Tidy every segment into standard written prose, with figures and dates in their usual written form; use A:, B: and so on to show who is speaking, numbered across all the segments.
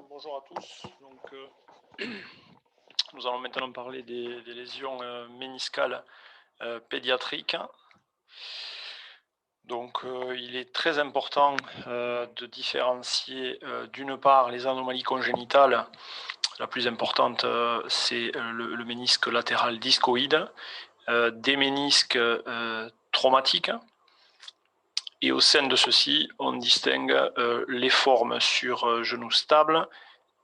A: Bonjour à tous. Nous allons maintenant parler des lésions méniscales pédiatriques. Il est très important de différencier d'une part les anomalies congénitales. La plus importante, c'est le ménisque latéral discoïde, des ménisques traumatiques. Et au sein de ceux-ci, on distingue les formes sur genou stable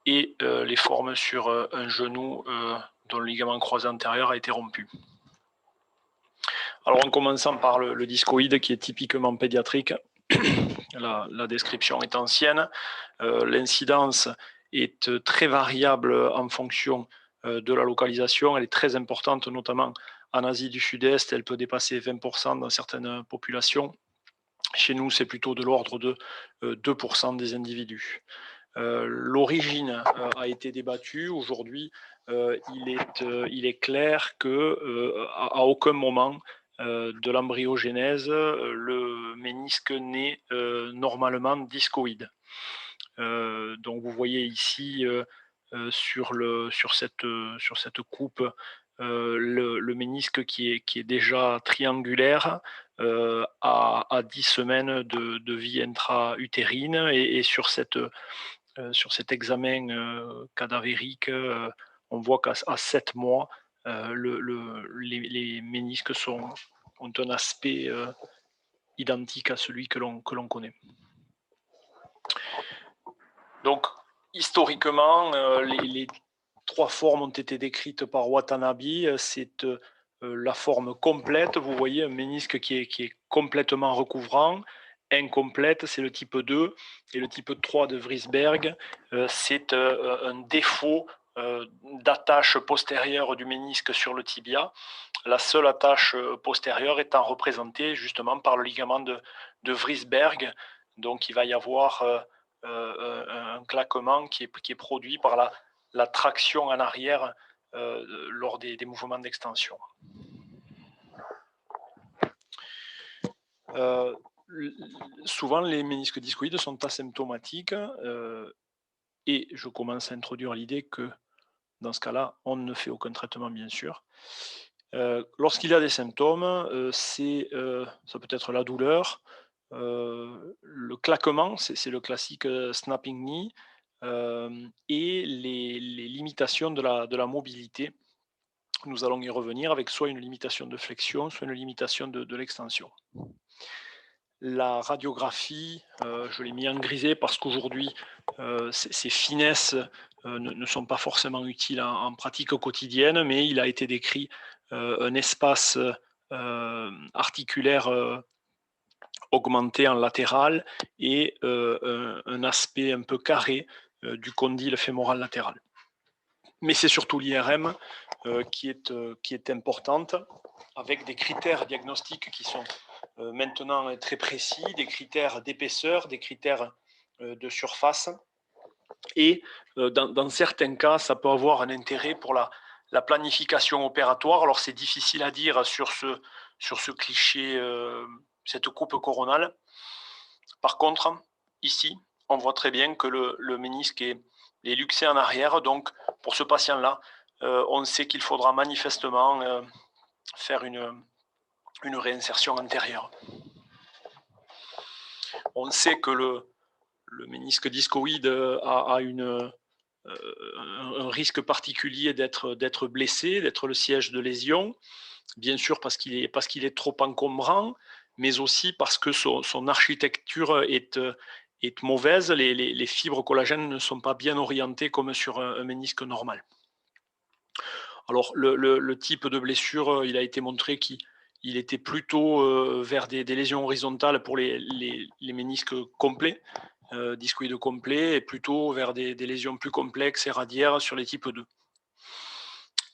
A: et les formes sur un genou dont le ligament croisé antérieur a été rompu. Alors en commençant par le discoïde qui est typiquement pédiatrique, la description est ancienne, l'incidence est très variable en fonction de la localisation, elle est très importante notamment en Asie du Sud-Est, elle peut dépasser 20% dans certaines populations. Chez nous, c'est plutôt de l'ordre de 2% des individus. L'origine a été débattue. Aujourd'hui, il est clair que à aucun moment de l'embryogénèse, le ménisque n'est normalement discoïde. Donc vous voyez ici sur cette coupe le ménisque qui est déjà triangulaire à 10 semaines de vie intra-utérine et sur cet examen cadavérique, on voit qu'à 7 mois, les ménisques ont un aspect identique à celui que l'on connaît. Donc, historiquement, les trois formes ont été décrites par Watanabe. C'est la forme complète. Vous voyez un ménisque qui est complètement recouvrant. Incomplète, c'est le type 2. Et le type 3 de Vriesberg, c'est un défaut d'attache postérieure du ménisque sur le tibia. La seule attache postérieure étant représentée justement par le ligament de Vriesberg. Donc il va y avoir un claquement qui est produit par la traction en arrière lors des mouvements d'extension. Souvent, les ménisques discoïdes sont asymptomatiques et je commence à introduire l'idée que dans ce cas-là, on ne fait aucun traitement, bien sûr. Lorsqu'il y a des symptômes, ça peut être la douleur, le claquement, c'est le classique snapping knee, et les limitations de la mobilité. Nous allons y revenir avec soit une limitation de flexion, soit une limitation de l'extension. La radiographie, je l'ai mis en grisé parce qu'aujourd'hui, ces finesses ne sont pas forcément utiles en pratique quotidienne, mais il a été décrit un espace articulaire augmenté en latéral et un aspect un peu carré du condyle fémoral latéral. Mais c'est surtout l'IRM qui est importante, avec des critères diagnostiques qui sont maintenant très précis, des critères d'épaisseur, des critères de surface. Et dans certains cas, ça peut avoir un intérêt pour la planification opératoire. Alors c'est difficile à dire sur ce cliché, cette coupe coronale. Par contre, ici, on voit très bien que le ménisque est luxé en arrière. Donc pour ce patient-là, on sait qu'il faudra manifestement faire une réinsertion antérieure. On sait que le ménisque discoïde a un risque particulier d'être blessé, d'être le siège de lésion, bien sûr parce qu'il est trop encombrant, mais aussi parce que son architecture est mauvaise, les fibres collagènes ne sont pas bien orientées comme sur un ménisque normal. Alors le type de blessure, il a été montré qu'il était plutôt vers des lésions horizontales pour les ménisques complets, discoïdes complets, et plutôt vers des lésions plus complexes et radiaires sur les types 2.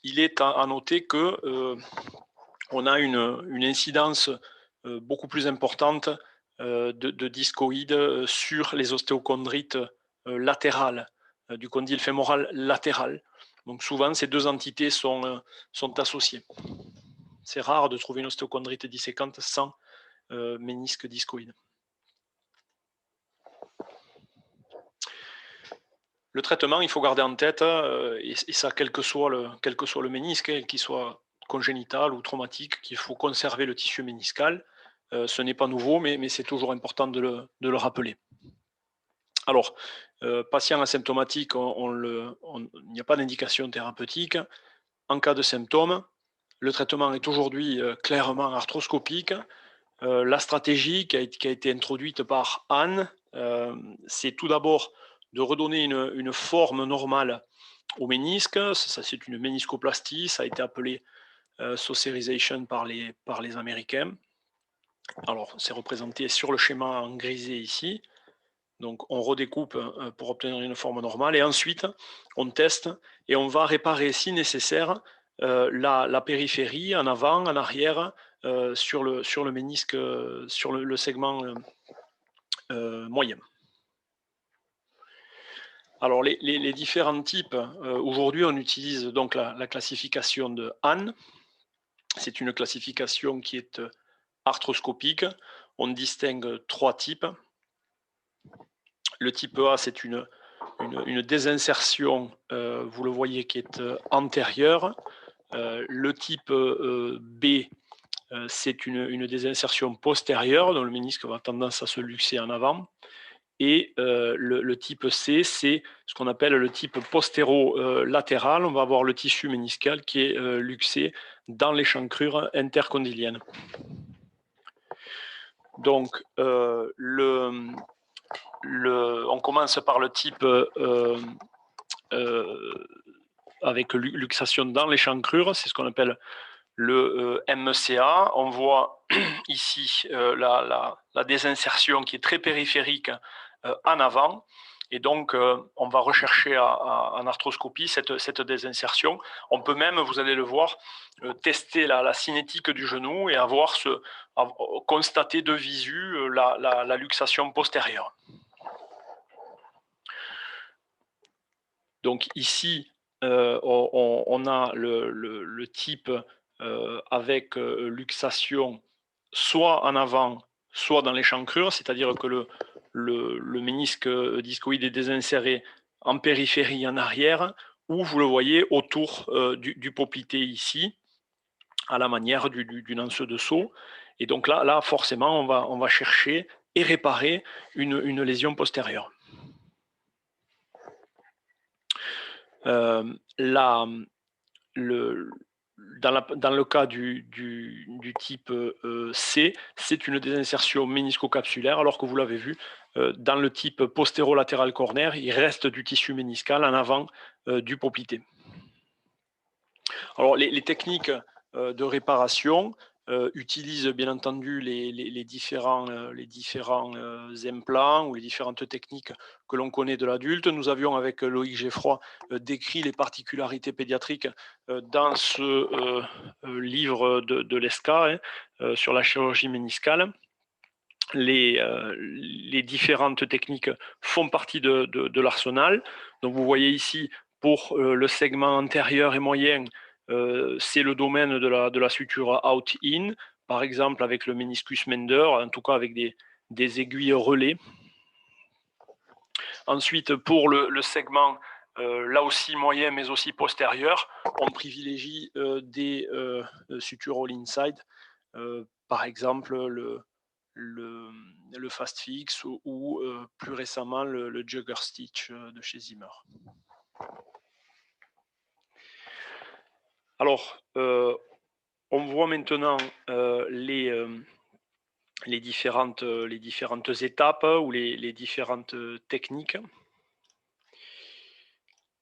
A: Il est à noter que on a une incidence beaucoup plus importante de discoïdes sur les ostéochondrites latérales, du condyle fémoral latéral. Donc souvent, ces deux entités sont associées. C'est rare de trouver une ostéochondrite disséquante sans ménisque discoïde. Le traitement, il faut garder en tête, et ça quel que soit le ménisque, hein, qu'il soit congénital ou traumatique, qu'il faut conserver le tissu méniscal. Ce n'est pas nouveau, mais c'est toujours important de le rappeler. Alors, patient asymptomatique, il n'y a pas d'indication thérapeutique. En cas de symptômes, le traitement est aujourd'hui clairement arthroscopique. La stratégie qui a été introduite par Anne, c'est tout d'abord de redonner une forme normale au ménisque. Ça, c'est une méniscoplastie, ça a été appelé saucerisation par les Américains. Alors, c'est représenté sur le schéma en grisé ici. Donc, on redécoupe pour obtenir une forme normale et ensuite, on teste et on va réparer, si nécessaire, la périphérie en avant, en arrière, sur le ménisque, sur le segment moyen. Alors, les différents types, aujourd'hui, on utilise donc la classification de Hahn. C'est une classification qui est arthroscopique. On distingue 3 types. Le type A, c'est une désinsertion, vous le voyez, qui est antérieure. Le type B, c'est une désinsertion postérieure, dont le ménisque va tendance à se luxer en avant. Et le type C, c'est ce qu'on appelle le type postéro-latéral. On va avoir le tissu méniscal qui est luxé dans l'échancrure intercondylienne. Donc, on commence par le type avec luxation dans l'échancrure, c'est ce qu'on appelle le MCA. On voit ici la désinsertion qui est très périphérique en avant. Et donc, on va rechercher en arthroscopie cette désinsertion. On peut même, vous allez le voir, tester la cinétique du genou et constater de visu la luxation postérieure. Donc ici, on a le type avec luxation soit en avant, soit dans l'échancrure, c'est-à-dire que le ménisque discoïde est désinséré en périphérie, en arrière, ou vous le voyez autour du poplité ici, à la manière d'une anse de saut. Et donc là forcément, on va chercher et réparer une lésion postérieure. Dans le cas du type C, c'est une désinsertion ménisco-capsulaire, alors que vous l'avez vu, dans le type postéro-latéral corner, il reste du tissu méniscal en avant du poplité. Alors, les techniques de réparation utilisent bien entendu les différents implants ou les différentes techniques que l'on connaît de l'adulte. Nous avions avec Loïc Geffroy décrit les particularités pédiatriques dans ce livre de l'ESCA sur la chirurgie méniscale. Les différentes techniques font partie de l'arsenal. Donc vous voyez ici, pour le segment antérieur et moyen, c'est le domaine de la suture out-in, par exemple avec le méniscus Mender, en tout cas avec des aiguilles relais. Ensuite, pour le segment là aussi moyen, mais aussi postérieur, on privilégie des sutures all-inside, par exemple le Fast Fix ou plus récemment le Jugger Stitch de chez Zimmer. Alors, on voit maintenant les différentes étapes ou les différentes techniques.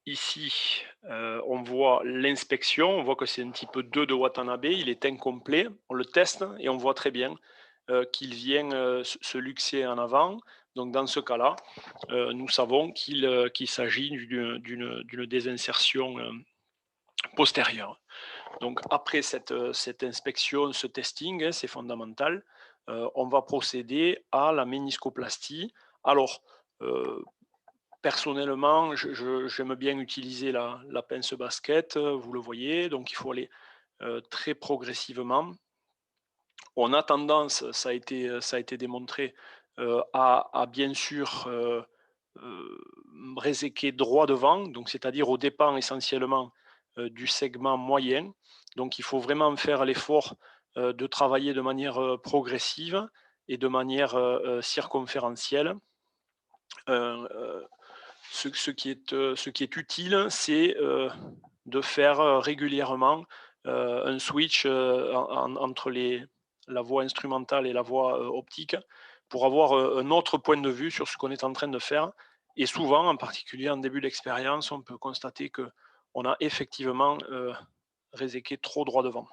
A: Ici, on voit l'inspection, on voit que c'est un type 2 de Watanabe, il est incomplet, on le teste et on voit très bien qu'il vient se luxer en avant. Donc dans ce cas-là, nous savons qu'il s'agit d'une désinsertion postérieure. Donc après cette inspection, ce testing, c'est fondamental, on va procéder à la méniscoplastie. Alors, personnellement, j'aime bien utiliser la pince basket, vous le voyez, donc il faut aller très progressivement. On a tendance, ça a été démontré, à bien sûr réséqué droit devant, donc c'est-à-dire au dépend essentiellement du segment moyen. Donc il faut vraiment faire l'effort de travailler de manière progressive et de manière circonférentielle. Ce qui est utile, c'est de faire régulièrement un switch entre la voie instrumentale et la voie optique pour avoir un autre point de vue sur ce qu'on est en train de faire. Et souvent, en particulier en début d'expérience, on peut constater qu'on a effectivement réséqué trop droit devant.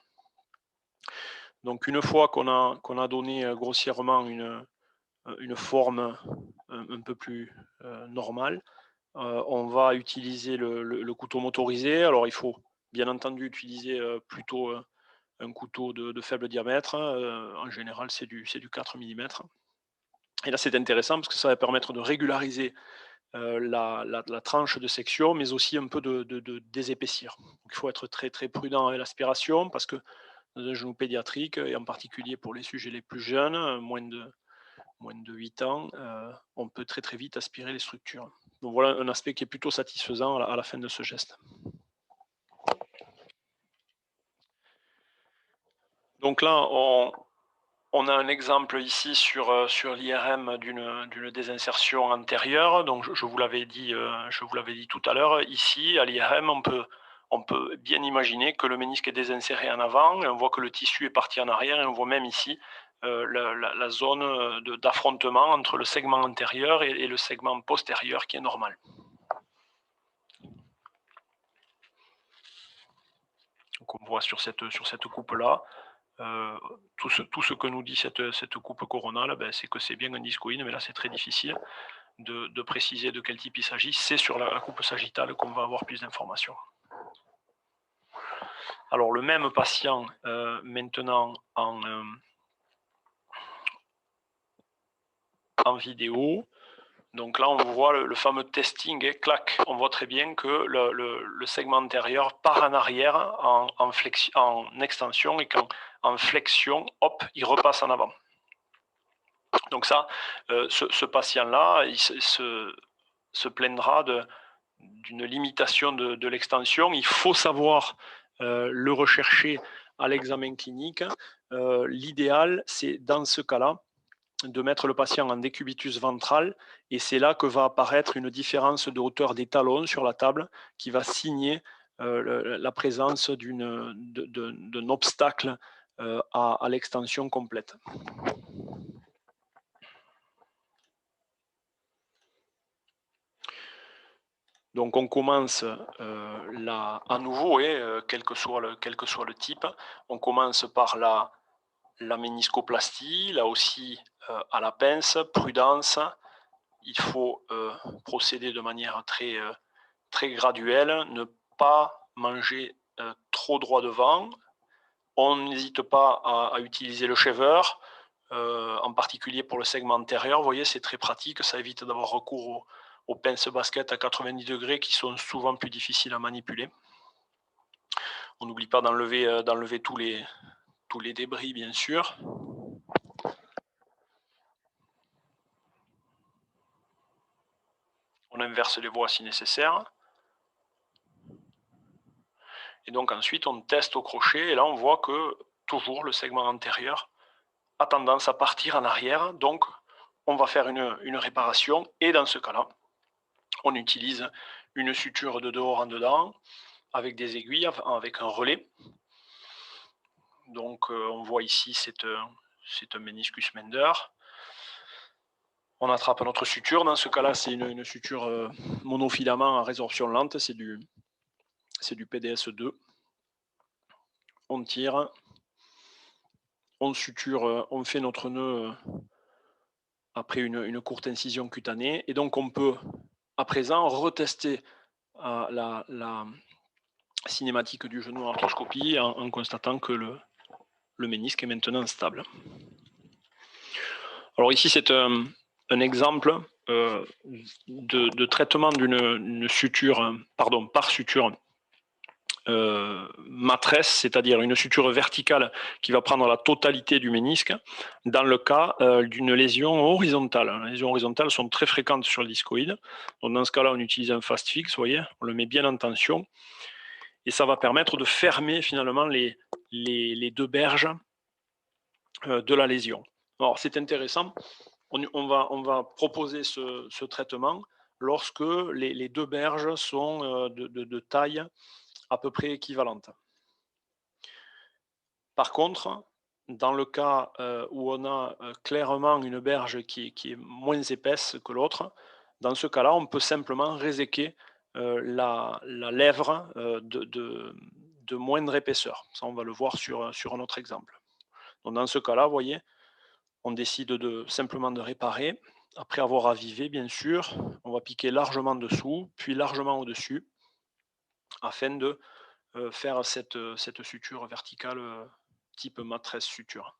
A: Donc une fois qu'on a donné grossièrement une forme un peu plus normale, on va utiliser le couteau motorisé. Alors il faut bien entendu utiliser plutôt un couteau de faible diamètre. En général, c'est du 4 mm. Et là, c'est intéressant parce que ça va permettre de régulariser la tranche de section, mais aussi un peu de désépaissir. Donc, il faut être très, très prudent avec l'aspiration parce que dans un genou pédiatrique, et en particulier pour les sujets les plus jeunes, moins de 8 ans, on peut très, très vite aspirer les structures. Donc voilà un aspect qui est plutôt satisfaisant à la fin de ce geste. Donc là, on a un exemple ici sur l'IRM d'une désinsertion antérieure. Donc je vous l'avais dit tout à l'heure. Ici, à l'IRM, on peut bien imaginer que le ménisque est désinséré en avant. Et on voit que le tissu est parti en arrière. Et on voit même ici la zone d'affrontement entre le segment antérieur et le segment postérieur qui est normal. Donc on voit sur cette coupe-là, tout ce que nous dit cette coupe coronale, ben, c'est que c'est bien un discoïde, mais là c'est très difficile de préciser de quel type il s'agit. C'est sur la coupe sagittale qu'on va avoir plus d'informations. Alors le même patient, maintenant en vidéo. Donc là, on voit le fameux testing, et clac, on voit très bien que le segment antérieur part en arrière en extension et qu'en flexion, hop, il repasse en avant. Donc ça, ce patient-là, il se plaindra d'une limitation de l'extension. Il faut savoir le rechercher à l'examen clinique. L'idéal, c'est dans ce cas-là, de mettre le patient en décubitus ventral, et c'est là que va apparaître une différence de hauteur des talons sur la table qui va signer la présence d'un obstacle à l'extension complète. Donc on commence à nouveau, quel que soit le type, on commence par la méniscoplastie, là aussi à la pince, prudence. Il faut procéder de manière très, très graduelle, ne pas manger trop droit devant. On n'hésite pas à utiliser le shaver, en particulier pour le segment antérieur. Vous voyez, c'est très pratique, ça évite d'avoir recours aux pinces basket à 90 degrés qui sont souvent plus difficiles à manipuler. On n'oublie pas d'enlever tous les débris, bien sûr. On inverse les voies si nécessaire. Et donc ensuite, on teste au crochet, et là, on voit que toujours le segment antérieur a tendance à partir en arrière. Donc, on va faire une réparation, et dans ce cas-là, on utilise une suture de dehors en dedans, avec des aiguilles, avec un relais. Donc, on voit ici, c'est un méniscus Mender. On attrape notre suture. Dans ce cas-là, c'est une suture monofilament à résorption lente. C'est du PDS2. On tire. On suture. On fait notre nœud après une courte incision cutanée. Et donc, on peut, à présent, retester la cinématique du genou en arthroscopie en constatant que le ménisque est maintenant stable. Alors ici, c'est un exemple de traitement d'une suture, par suture matresse, c'est-à-dire une suture verticale qui va prendre la totalité du ménisque, dans le cas d'une lésion horizontale. Les lésions horizontales sont très fréquentes sur le discoïde. Donc dans ce cas-là, on utilise un fast fix, vous voyez, on le met bien en tension, et ça va permettre de fermer finalement les deux berges de la lésion. Alors c'est intéressant, on va proposer ce traitement lorsque les deux berges sont de taille à peu près équivalente. Par contre, dans le cas où on a clairement une berge qui est moins épaisse que l'autre, dans ce cas-là, on peut simplement réséquer la lèvre de moindre épaisseur. Ça, on va le voir sur un autre exemple. Donc, dans ce cas-là, vous voyez, on décide simplement de réparer. Après avoir avivé, bien sûr, on va piquer largement dessous, puis largement au-dessus, afin de faire cette suture verticale type matresse suture.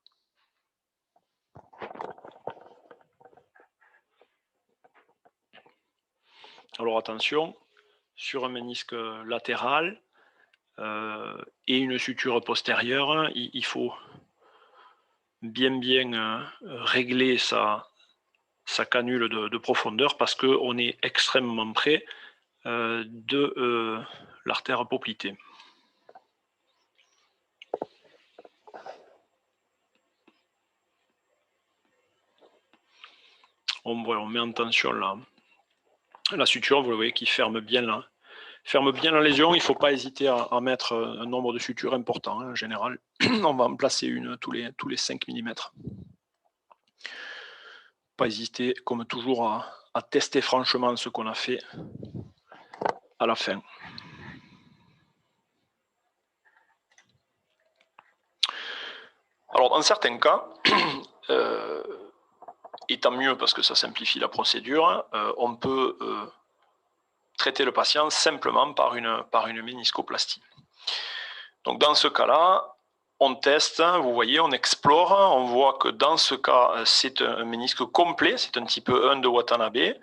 A: Alors attention, sur un ménisque latéral et une suture postérieure, il faut bien régler sa canule de profondeur parce qu'on est extrêmement près de l'artère poplitée. On met en tension la suture, vous le voyez, qui ferme bien la lésion. Il ne faut pas hésiter à mettre un nombre de sutures important. En général, on va en placer une tous les 5 mm. Pas hésiter, comme toujours, à tester franchement ce qu'on a fait à la fin. Alors, dans certains cas, et tant mieux parce que ça simplifie la procédure, on peut traiter le patient simplement par une méniscoplastie. Donc dans ce cas-là, on teste, vous voyez, on explore, on voit que dans ce cas, c'est un ménisque complet, c'est un type 1 de Watanabe.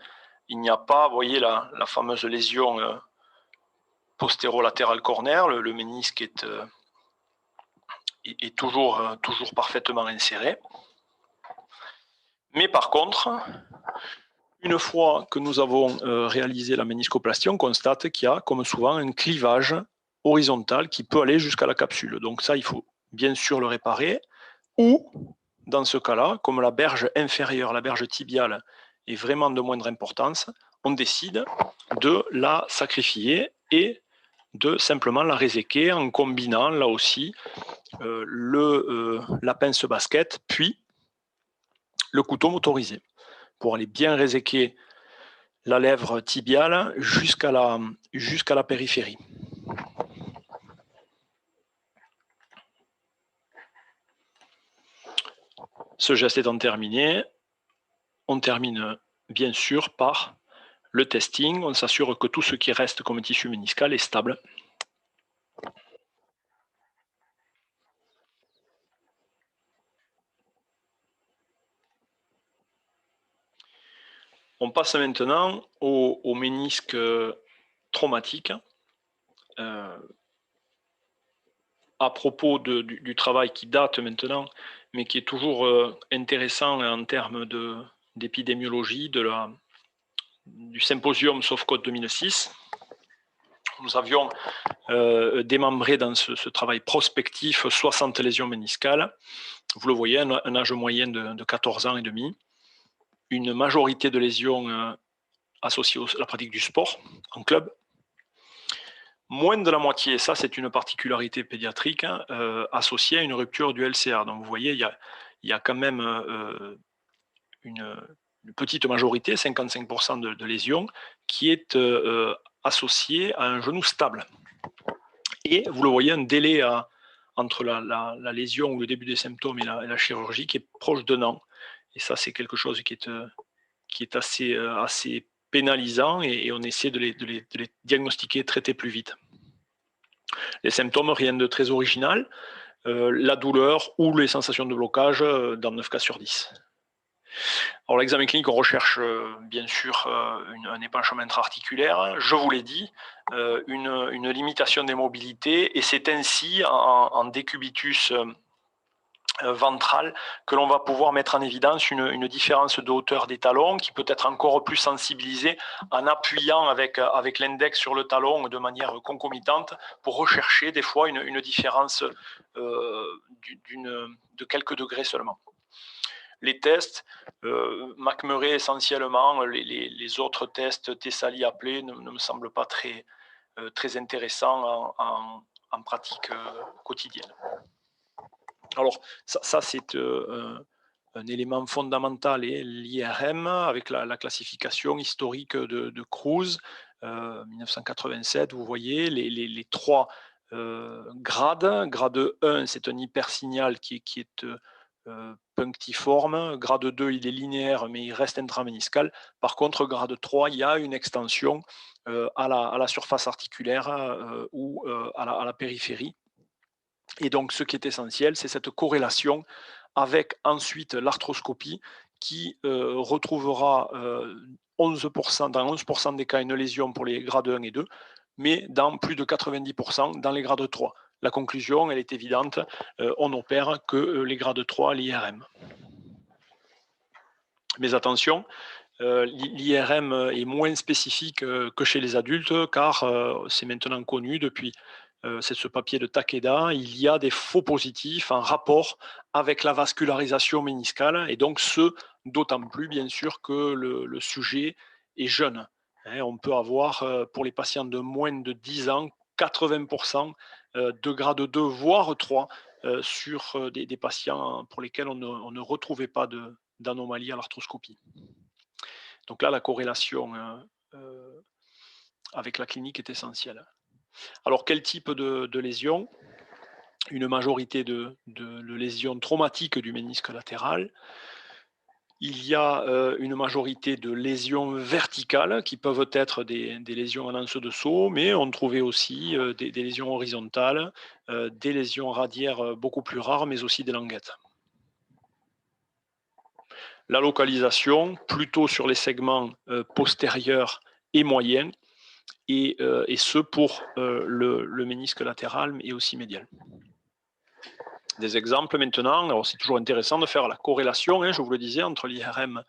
A: Il n'y a pas, vous voyez, la fameuse lésion postéro-latérale cornaire, le ménisque est toujours parfaitement inséré. Mais par contre, une fois que nous avons réalisé la méniscoplastie, on constate qu'il y a, comme souvent, un clivage horizontal qui peut aller jusqu'à la capsule. Donc ça, il faut bien sûr le réparer. Ou, dans ce cas-là, comme la berge inférieure, la berge tibiale, est vraiment de moindre importance, on décide de la sacrifier et de simplement la réséquer en combinant, là aussi, la pince basket, puis le couteau motorisé, pour aller bien réséquer la lèvre tibiale jusqu'à la périphérie. Ce geste étant terminé, on termine bien sûr par le testing. On s'assure que tout ce qui reste comme tissu méniscal est stable. On passe maintenant au ménisque traumatique. À propos du travail qui date maintenant, mais qui est toujours intéressant en termes d'épidémiologie, du symposium SOFCODE 2006. Nous avions démembré dans ce travail prospectif 60 lésions méniscales. Vous le voyez, un âge moyen de 14 ans et demi. Une majorité de lésions associées à la pratique du sport en club. Moins de la moitié, ça c'est une particularité pédiatrique, associée à une rupture du LCA. Donc vous voyez, il y a quand même une petite majorité, 55% de lésions, qui est associée à un genou stable. Et vous le voyez, un délai entre la lésion ou le début des symptômes et la chirurgie qui est proche d'un an. Et ça, c'est quelque chose qui est assez pénalisant et on essaie de les diagnostiquer, traiter plus vite. Les symptômes, rien de très original, la douleur ou les sensations de blocage dans 9 cas sur 10. Alors l'examen clinique, on recherche bien sûr un épanchement intra-articulaire, je vous l'ai dit, une limitation des mobilités, et c'est ainsi en décubitus ventral que l'on va pouvoir mettre en évidence une différence de hauteur des talons qui peut être encore plus sensibilisée en appuyant avec l'index sur le talon de manière concomitante pour rechercher des fois une différence de quelques degrés seulement. Les tests, McMurray essentiellement, les autres tests, Thessaly appelés, ne me semblent pas très intéressants en pratique quotidienne. Alors, ça c'est un élément fondamental, et l'IRM, avec la classification historique de Kruse, 1987, vous voyez les trois grades. Grade 1, c'est un hypersignal qui est punctiforme. Grade 2, il est linéaire, mais il reste intraméniscal. Par contre, grade 3, il y a une extension à la surface articulaire ou à la périphérie. Et donc, ce qui est essentiel, c'est cette corrélation avec ensuite l'arthroscopie qui retrouvera 11%, dans 11% des cas une lésion pour les grades 1 et 2, mais dans plus de 90% dans les grades 3. La conclusion, elle est évidente, on n'opère que les grades 3 à l'IRM. Mais attention, l'IRM est moins spécifique que chez les adultes, car c'est maintenant connu depuis c'est ce papier de Takeda, il y a des faux positifs en rapport avec la vascularisation méniscale, et donc ce, d'autant plus bien sûr que le sujet est jeune. On peut avoir, pour les patients de moins de 10 ans, 80% de grade 2, voire 3, sur des patients pour lesquels on ne retrouvait pas d'anomalie à l'arthroscopie. Donc là, la corrélation avec la clinique est essentielle. Alors, quel type de lésion? Une majorité de lésions traumatiques du ménisque latéral. Il y a une majorité de lésions verticales qui peuvent être des lésions en anse de saut, mais on trouvait aussi des lésions horizontales, des lésions radiaires beaucoup plus rares, mais aussi des languettes. La localisation, plutôt sur les segments postérieurs et moyens, et ce pour le ménisque latéral et aussi médial. Des exemples maintenant. Alors c'est toujours intéressant de faire la corrélation, je vous le disais, entre l'IRM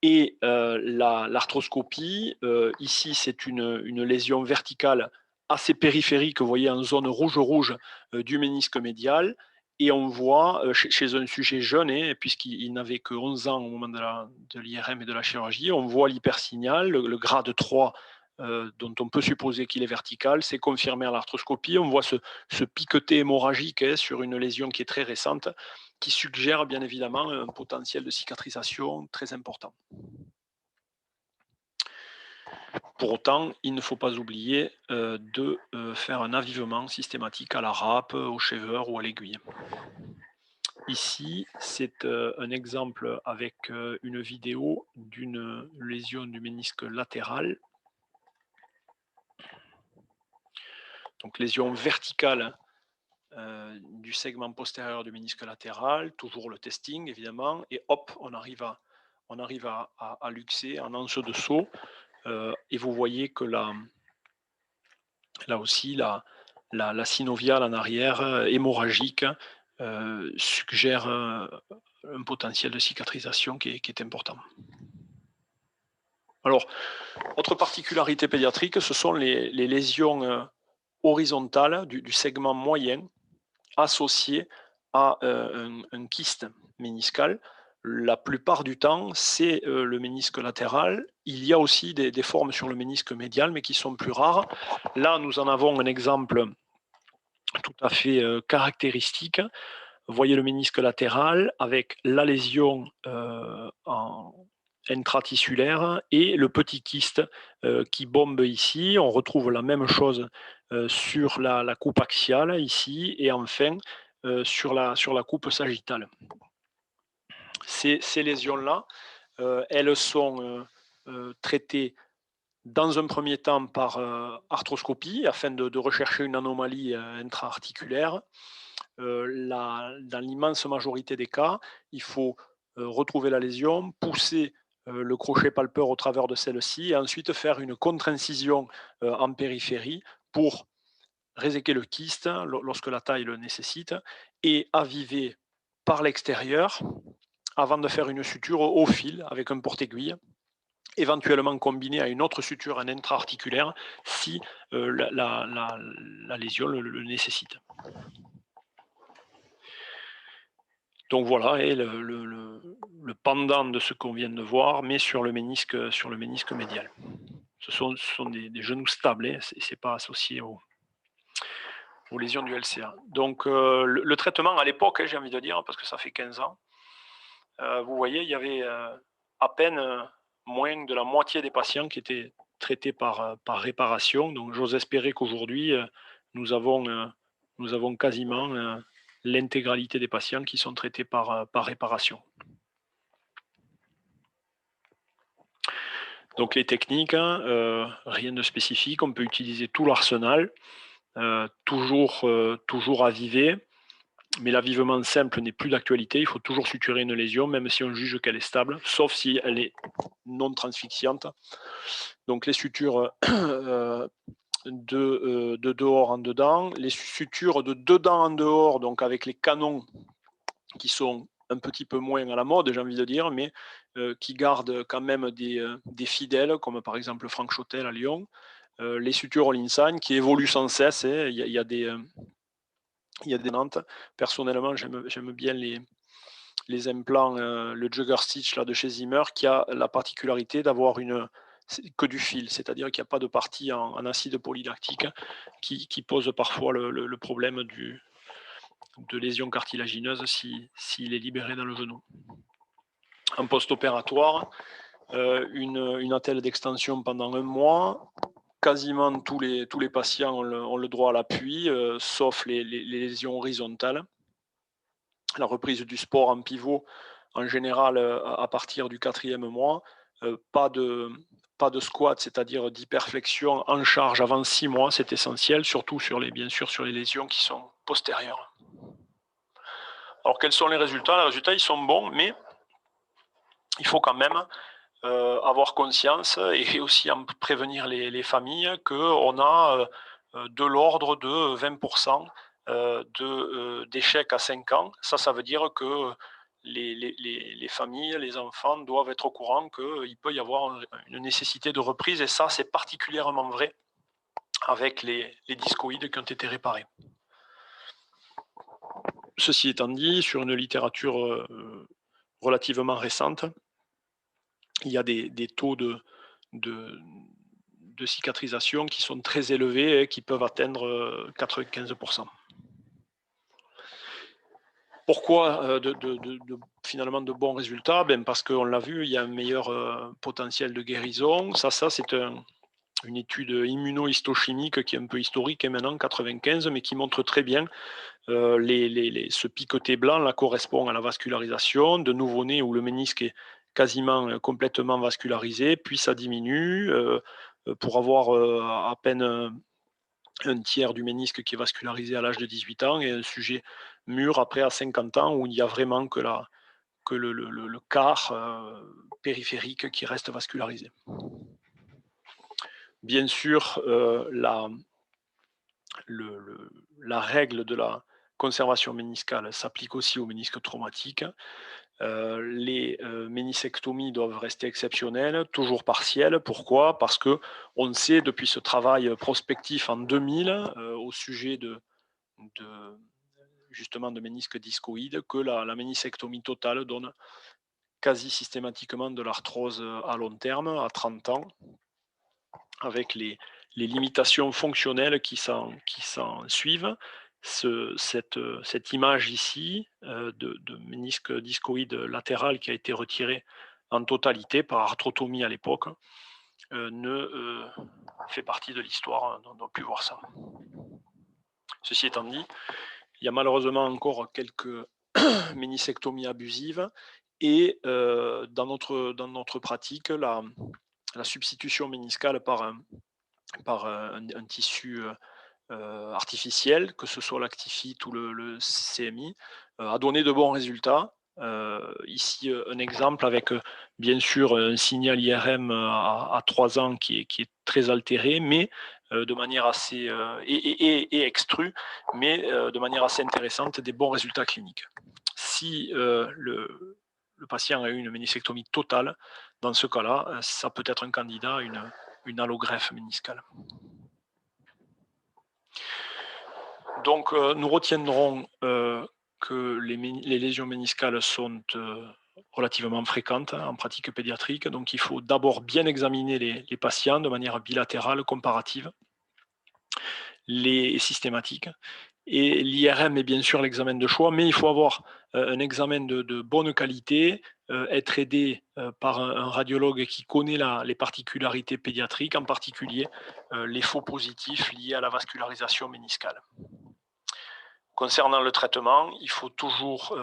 A: et l'arthroscopie. Ici, c'est une lésion verticale assez périphérique, vous voyez, en zone rouge-rouge du ménisque médial. Et on voit chez un sujet jeune, puisqu'il n'avait que 11 ans au moment de l'IRM et de la chirurgie, on voit l'hypersignal, le grade 3, dont on peut supposer qu'il est vertical, c'est confirmé à l'arthroscopie. On voit ce piqueté hémorragique sur une lésion qui est très récente, qui suggère bien évidemment un potentiel de cicatrisation très important. Pour autant, il ne faut pas oublier de faire un avivement systématique à la râpe, au shaver ou à l'aiguille. Ici, c'est un exemple avec une vidéo d'une lésion du ménisque latéral. Donc lésion verticale du segment postérieur du ménisque latéral, toujours le testing évidemment, et hop, on arrive à luxer en anse de saut, et vous voyez que là aussi la synoviale en arrière, hémorragique, suggère un potentiel de cicatrisation qui est important. Alors, autre particularité pédiatrique, ce sont les lésions horizontales du segment moyen associées à un kyste méniscal. La plupart du temps, c'est le ménisque latéral. Il y a aussi des formes sur le ménisque médial, mais qui sont plus rares. Là, nous en avons un exemple tout à fait caractéristique. Vous voyez le ménisque latéral avec la lésion intratissulaire et le petit kyste qui bombe ici. On retrouve la même chose sur la coupe axiale ici, et enfin sur la coupe sagittale. Ces lésions-là, elles sont traitées dans un premier temps par arthroscopie afin de rechercher une anomalie intra-articulaire. Dans l'immense majorité des cas, il faut retrouver la lésion, pousser le crochet palpeur au travers de celle-ci et ensuite faire une contre-incision en périphérie pour réséquer le kyste lorsque la taille le nécessite et aviver par l'extérieur avant de faire une suture au fil avec un porte-aiguille, éventuellement combiné à une autre suture en intra-articulaire si la lésion le nécessite. Donc voilà, et le pendant de ce qu'on vient de voir, mais sur le ménisque médial. Ce sont des genoux stables, hein, c'est pas associé aux lésions du LCA. Donc le traitement à l'époque, hein, j'ai envie de dire, parce que ça fait 15 ans, vous voyez, il y avait à peine moins de la moitié des patients qui étaient traités par réparation. Donc j'ose espérer qu'aujourd'hui, nous avons quasiment l'intégralité des patients qui sont traités par réparation. Donc les techniques, hein, rien de spécifique, on peut utiliser tout l'arsenal, toujours aviver, mais l'avivement simple n'est plus d'actualité, il faut toujours suturer une lésion, même si on juge qu'elle est stable, sauf si elle est non transfixiante. Donc les sutures de dehors en dedans, les sutures de dedans en dehors, donc avec les canons qui sont un petit peu moins à la mode, j'ai envie de dire, mais qui gardent quand même des fidèles, comme par exemple Franck Chotel à Lyon, les sutures All-Insign qui évoluent sans cesse, hein. Il y a des Nantes. Personnellement, j'aime bien les implants, le Jugger Stitch là, de chez Zimmer, qui a la particularité d'avoir que du fil, c'est-à-dire qu'il n'y a pas de partie en acide polylactique qui pose parfois le problème de lésion cartilagineuse s'il est libéré dans le genou. En post-opératoire, une attelle d'extension pendant 1 mois. Quasiment tous les patients ont le droit à l'appui, sauf les lésions horizontales. La reprise du sport en pivot, en général, à partir du 4e mois, pas de squat, c'est-à-dire d'hyperflexion en charge avant 6 mois, c'est essentiel, surtout bien sûr sur les lésions qui sont postérieures. Alors quels sont les résultats? Les résultats, ils sont bons, mais il faut quand même avoir conscience et aussi en prévenir les familles qu'on a de l'ordre de 20% d'échecs à 5 ans. Ça veut dire que les familles, les enfants doivent être au courant qu'il peut y avoir une nécessité de reprise, et ça, c'est particulièrement vrai avec les discoïdes qui ont été réparés. Ceci étant dit, sur une littérature relativement récente, il y a des taux de cicatrisation qui sont très élevés et qui peuvent atteindre 95%. Pourquoi finalement de bons résultats? Parce qu'on l'a vu, il y a un meilleur potentiel de guérison. Ça c'est une étude immunohistochimique qui est un peu historique, maintenant, 95, mais qui montre très bien ce picoté blanc là correspond à la vascularisation de nouveau-né où le ménisque est quasiment complètement vascularisé, puis ça diminue pour avoir à peine un tiers du ménisque qui est vascularisé à l'âge de 18 ans et un sujet mûr après à 50 ans où il n'y a vraiment que le quart périphérique qui reste vascularisé. Bien sûr, la règle de la conservation méniscale s'applique aussi aux ménisques traumatiques. Les ménisectomies doivent rester exceptionnelles, toujours partielles. Pourquoi? Parce qu'on sait depuis ce travail prospectif en 2000 au sujet justement de ménisques discoïdes que la ménisectomie totale donne quasi systématiquement de l'arthrose à long terme, à 30 ans, avec les limitations fonctionnelles qui s'en suivent. Cette image ici de ménisque discoïde latéral qui a été retirée en totalité par arthrotomie à l'époque fait partie de l'histoire, on ne doit plus voir ça. Ceci étant dit, il y a malheureusement encore quelques ménisectomies abusives et dans notre pratique, la substitution méniscale par un tissu artificiel, que ce soit l'actifite ou le CMI, a donné de bons résultats. Ici, un exemple avec, bien sûr, un signal IRM à 3 ans qui est très altéré, mais de manière assez, et extru, mais de manière assez intéressante, des bons résultats cliniques. Si, le patient a eu une méniscectomie totale, dans ce cas-là, ça peut être un candidat à une allogreffe méniscale. Donc, nous retiendrons, que les lésions méniscales sont, relativement fréquentes, hein, en pratique pédiatrique. Donc il faut d'abord bien examiner les patients de manière bilatérale, comparative, les systématiques, et l'IRM est bien sûr l'examen de choix, mais il faut avoir, un examen de bonne qualité, être aidé, par un radiologue qui connaît les particularités pédiatriques, en particulier, les faux positifs liés à la vascularisation méniscale. Concernant le traitement, il faut toujours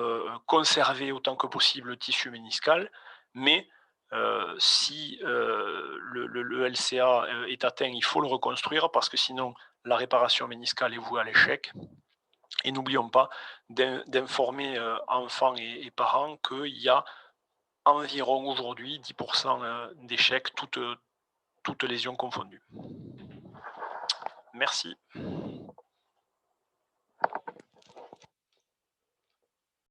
A: conserver autant que possible le tissu méniscal, mais si le LCA est atteint, il faut le reconstruire parce que sinon la réparation méniscale est vouée à l'échec. Et n'oublions pas d'informer enfants et parents qu'il y a environ aujourd'hui 10% d'échecs, toutes lésions confondues. Merci.